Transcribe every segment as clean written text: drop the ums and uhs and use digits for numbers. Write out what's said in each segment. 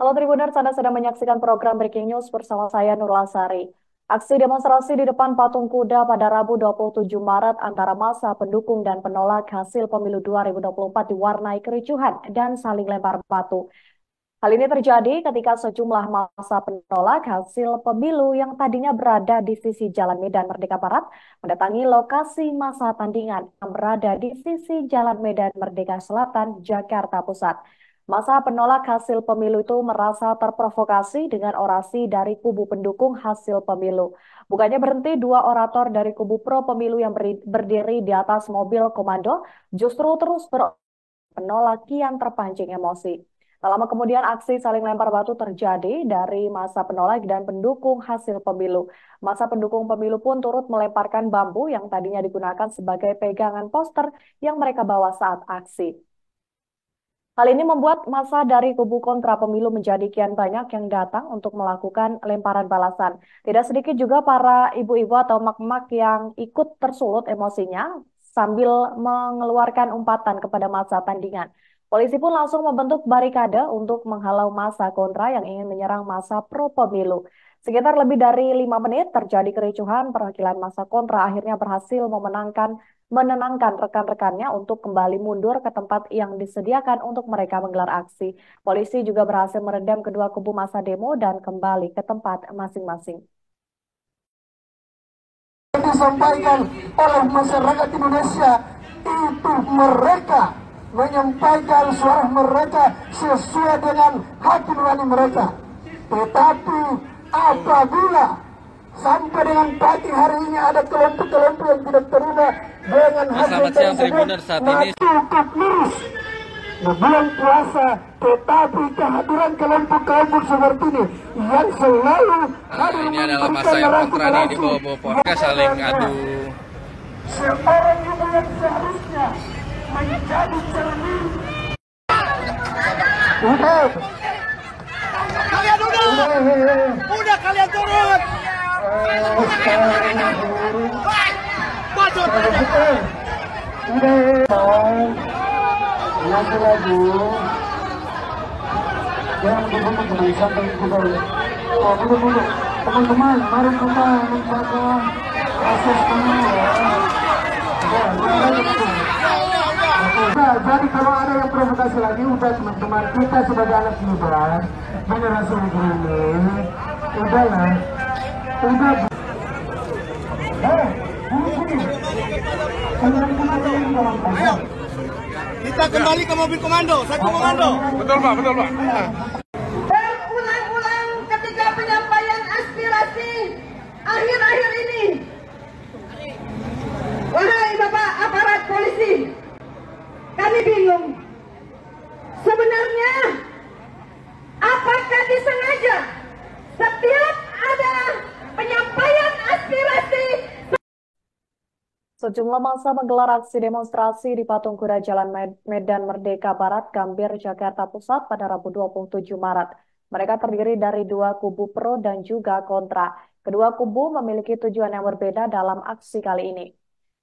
Halo Tribuners, Anda sedang menyaksikan program Breaking News bersama saya Nurul Sari. Aksi demonstrasi di depan patung kuda pada Rabu 27 Maret antara massa pendukung dan penolak hasil pemilu 2024 diwarnai kericuhan dan saling lempar batu. Hal ini terjadi ketika sejumlah massa penolak hasil pemilu yang tadinya berada di sisi Jalan Medan Merdeka Barat mendatangi lokasi massa tandingan yang berada di sisi Jalan Medan Merdeka Selatan, Jakarta Pusat. Massa penolak hasil pemilu itu merasa terprovokasi dengan orasi dari kubu pendukung hasil pemilu. Bukannya berhenti, dua orator dari kubu pro pemilu yang berdiri di atas mobil komando justru terus penolak kian terpancing emosi. Tak lama kemudian aksi saling lempar batu terjadi dari masa penolak dan pendukung hasil pemilu. Masa pendukung pemilu pun turut melemparkan bambu yang tadinya digunakan sebagai pegangan poster yang mereka bawa saat aksi. Hal ini membuat massa dari kubu kontra pemilu menjadi kian banyak yang datang untuk melakukan lemparan balasan. Tidak sedikit juga para ibu-ibu atau mak-mak yang ikut tersulut emosinya sambil mengeluarkan umpatan kepada massa tandingan. Polisi pun langsung membentuk barikade untuk menghalau massa kontra yang ingin menyerang massa pro pemilu. Sekitar lebih dari 5 menit terjadi kericuhan, perwakilan massa kontra akhirnya berhasil menenangkan rekan-rekannya untuk kembali mundur ke tempat yang disediakan untuk mereka menggelar aksi. Polisi juga berhasil meredam kedua kubu massa demo dan kembali ke tempat masing-masing. Disampaikan oleh masyarakat Indonesia itu mereka menyampaikan suara mereka sesuai dengan hati nurani mereka. Tetapi apabila sampai dengan pagi hari ini ada kelompok-kelompok yang tidak terima dengan hasil tersebut, cukup lurus bulan puasa, tetapi kehadiran kelompok-kelompok seperti ini yang selalu hadir ini adalah masa yang kontra nih, di bawah-bawah saling adu. Seorang ibu yang seharusnya menjadi cermin. Udah kalian turun. Lagu yang dibunyi kembali sampai kembali. Oh, dulu teman-teman, mari kita menjaga proses Nah, jadi kalau ada yang provokasi lagi, udah teman-teman, kita sebagai anak muda generasi ini, udahlah, udah. Kita kembali ke mobil komando, satu komando. Betul Pak, betul Pak. Berulang-ulang ketika penyampaian aspirasi akhir-akhir ini. Wahai Bapak aparat polisi, kami bingung. Sebenarnya, apakah disengaja setiap ada penyampaian aspirasi Sejumlah massa menggelar aksi demonstrasi di patung kuda Jalan Medan Merdeka Barat, Gambir, Jakarta Pusat pada Rabu 27 Maret. Mereka terdiri dari dua kubu pro dan juga kontra. Kedua kubu memiliki tujuan yang berbeda dalam aksi kali ini.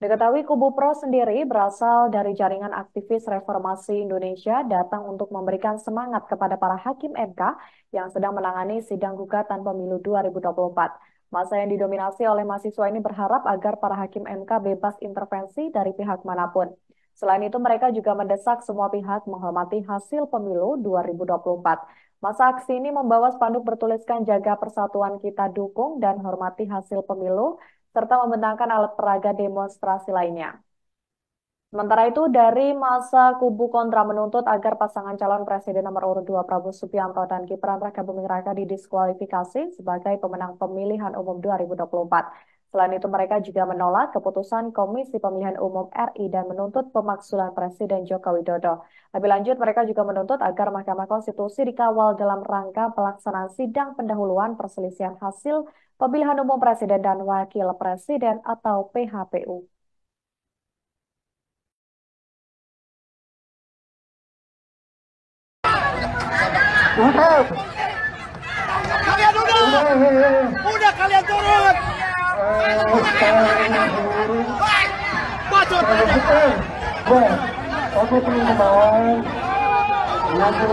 Diketahui kubu pro sendiri berasal dari jaringan aktivis reformasi Indonesia datang untuk memberikan semangat kepada para hakim MK yang sedang menangani sidang gugatan pemilu 2024. Masa yang didominasi oleh mahasiswa ini berharap agar para hakim MK bebas intervensi dari pihak manapun. Selain itu, mereka juga mendesak semua pihak menghormati hasil pemilu 2024. Masa aksi ini membawa spanduk bertuliskan "Jaga Persatuan Kita Dukung" dan "Hormati Hasil Pemilu", serta membentangkan alat peraga demonstrasi lainnya. Sementara itu, dari masa kubu kontra menuntut agar pasangan calon presiden nomor urut 2 Prabowo Subianto dan Gibran Rakabuming Raka didiskualifikasi sebagai pemenang pemilihan umum 2024. Selain itu, mereka juga menolak keputusan Komisi Pemilihan Umum RI dan menuntut pemakzulan Presiden Joko Widodo. Lebih lanjut, mereka juga menuntut agar Mahkamah Konstitusi dikawal dalam rangka pelaksanaan sidang pendahuluan perselisihan hasil pemilihan umum presiden dan wakil presiden atau PHPU. Udah kalian turun. Bacot. Oke teman-teman, lagu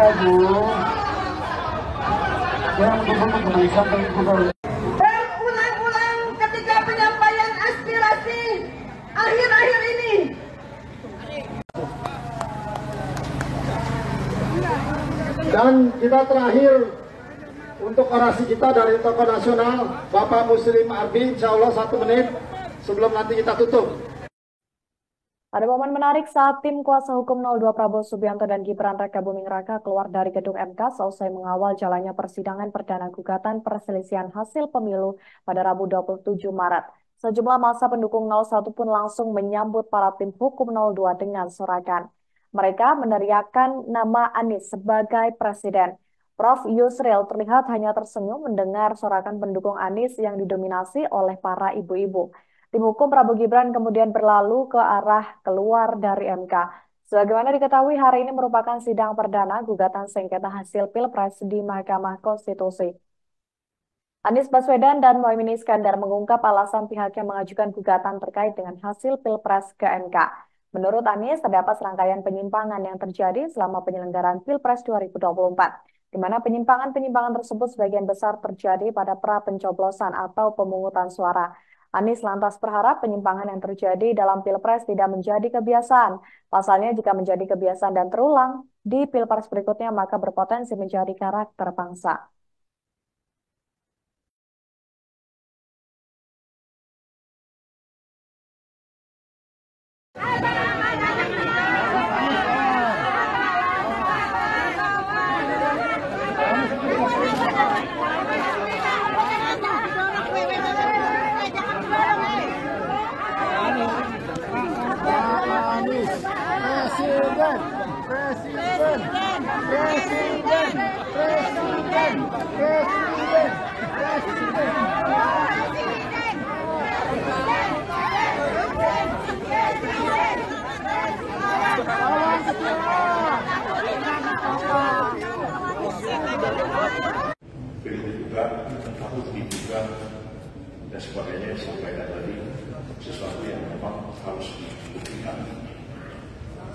yang dihubung di samping gubernur. Berulang-ulang ketika penyampaian aspirasi akhir-akhir ini. Dan kita terakhir untuk orasi kita dari tokoh nasional Bapak Muslim Arbi, insya Allah 1 menit sebelum nanti kita tutup. Ada momen menarik saat tim kuasa hukum 02 Prabowo Subianto dan Gibran Raka Buming Raka keluar dari gedung MK seusai mengawal jalannya persidangan perdana gugatan perselisihan hasil pemilu pada Rabu 27 Maret. Sejumlah massa pendukung 01 pun langsung menyambut para tim hukum 02 dengan sorakan. Mereka meneriakkan nama Anies sebagai presiden. Prof. Yusril terlihat hanya tersenyum mendengar sorakan pendukung Anies yang didominasi oleh para ibu-ibu. Tim hukum Prabowo Gibran kemudian berlalu ke arah keluar dari MK. Sebagaimana diketahui, hari ini merupakan sidang perdana gugatan sengketa hasil Pilpres di Mahkamah Konstitusi. Anies Baswedan dan Muhaimin Iskandar mengungkap alasan pihaknya mengajukan gugatan terkait dengan hasil Pilpres ke MK. Menurut Anies, terdapat serangkaian penyimpangan yang terjadi selama penyelenggaraan Pilpres 2024, di mana penyimpangan-penyimpangan tersebut sebagian besar terjadi pada pra-pencoblosan atau pemungutan suara. Anies lantas berharap penyimpangan yang terjadi dalam Pilpres tidak menjadi kebiasaan. Pasalnya, jika menjadi kebiasaan dan terulang di Pilpres berikutnya, maka berpotensi menjadi karakter bangsa. Begitu juga harus dibuka dan sebagainya yang disampaikan tadi sesuatu yang memang harus dibuktikan.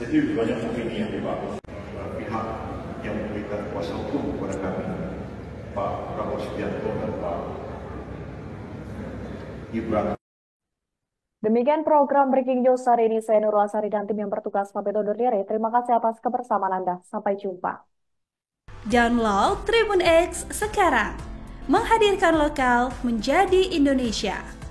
Jadi lebih banyak opini yang dibangun pihak yang memberikan kuasa hukum kepada kami, Pak Prabowo Subianto dan Pak Gibran. Demikian program Breaking News hari ini. Saya Nurul Asari dan tim yang bertugas pamit undur diri. Terima kasih atas kebersamaan Anda. Sampai jumpa. Download Tribun X sekarang. Menghadirkan lokal menjadi Indonesia.